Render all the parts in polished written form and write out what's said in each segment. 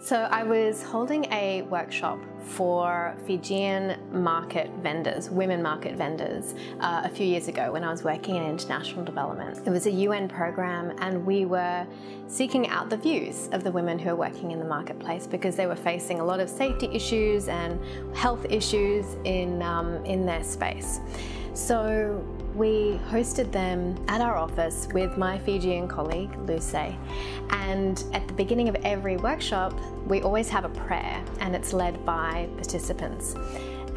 So I was holding a workshop for Fijian market vendors, women market vendors, a few years ago when I was working in international development. It was a UN program, and we were seeking out the views of the women who are working in the marketplace because they were facing a lot of safety issues and health issues in their space. So we hosted them at our office with my Fijian colleague, Luce, and at the beginning of every workshop, we always have a prayer, and it's led by participants.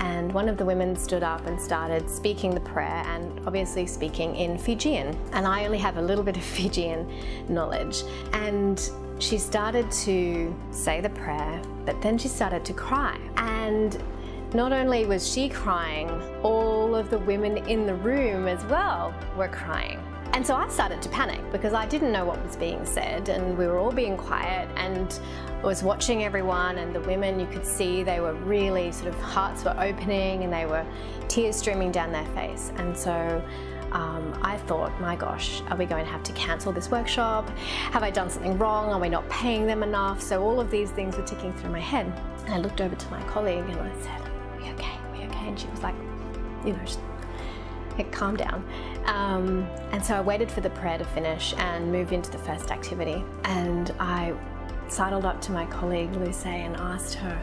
And one of the women stood up and started speaking the prayer, and obviously speaking in Fijian. And I only have a little bit of Fijian knowledge. And she started to say the prayer, but then she started to cry. And not only was she crying, all of the women in the room as well were crying. And so I started to panic because I didn't know what was being said, and we were all being quiet, and I was watching everyone, and the women, you could see they were really sort of, hearts were opening and they were tears streaming down their face. And so I thought, my gosh, are we going to have to cancel this workshop? Have I done something wrong? Are we not paying them enough? So all of these things were ticking through my head. And I looked over to my colleague and I said, "Are we okay? Are we okay?" And she was like, you know, just calm down. And so I waited for the prayer to finish and moved into the first activity. And I sidled up to my colleague Luce and asked her,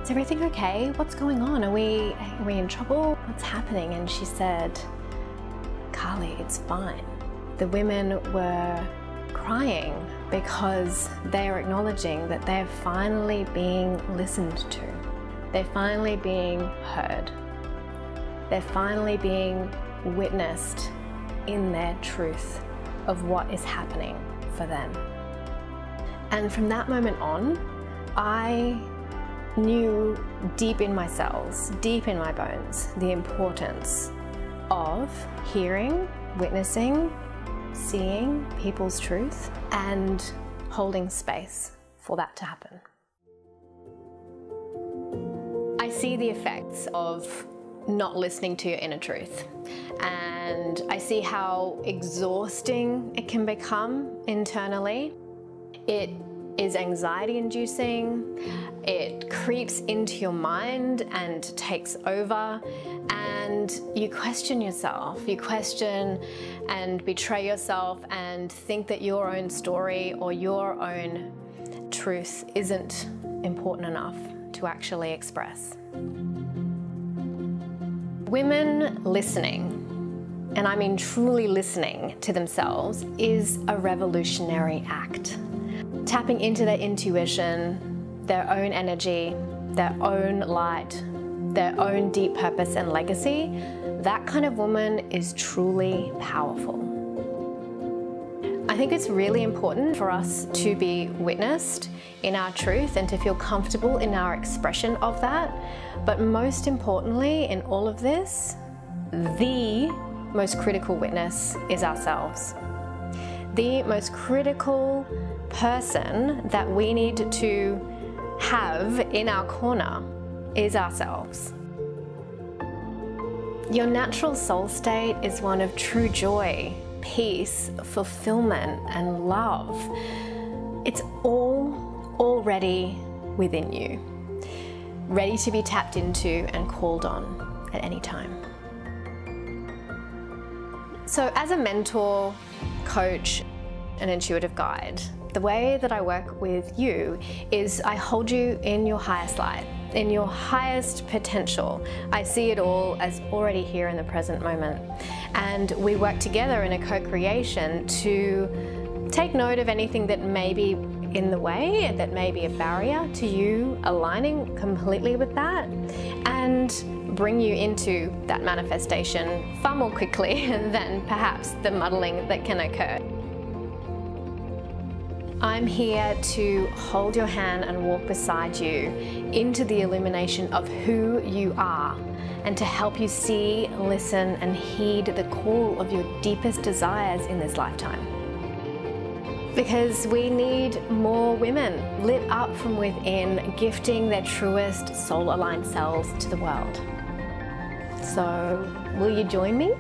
"Is everything okay? What's going on? Are we in trouble? What's happening?" And she said, "Carly, it's fine." The women were crying because they are acknowledging that they're finally being listened to. They're finally being heard. They're finally being witnessed in their truth of what is happening for them. And from that moment on, I knew deep in my cells, deep in my bones, the importance of hearing, witnessing, seeing people's truth and holding space for that to happen. I see the effects of not listening to your inner truth, and I see how exhausting it can become internally. It is anxiety inducing, it creeps into your mind and takes over, and you question yourself, you question and betray yourself and think that your own story or your own truth isn't important enough to actually express. Women listening, and I mean truly listening to themselves, is a revolutionary act. Tapping into their intuition, their own energy, their own light, their own deep purpose and legacy, that kind of woman is truly powerful. I think it's really important for us to be witnessed in our truth and to feel comfortable in our expression of that. But most importantly in all of this, the most critical witness is ourselves. The most critical person that we need to have in our corner is ourselves. Your natural soul state is one of true joy, peace, fulfillment, and love. It's all already within you, ready to be tapped into and called on at any time. So as a mentor, coach, and intuitive guide, the way that I work with you is I hold you in your highest light, in your highest potential. I see it all as already here in the present moment. And we work together in a co-creation to take note of anything that may be in the way, that may be a barrier to you aligning completely with that, and bring you into that manifestation far more quickly than perhaps the muddling that can occur. I'm here to hold your hand and walk beside you into the illumination of who you are, and to help you see, listen, and heed the call of your deepest desires in this lifetime. Because we need more women lit up from within, gifting their truest soul-aligned selves to the world. So, will you join me?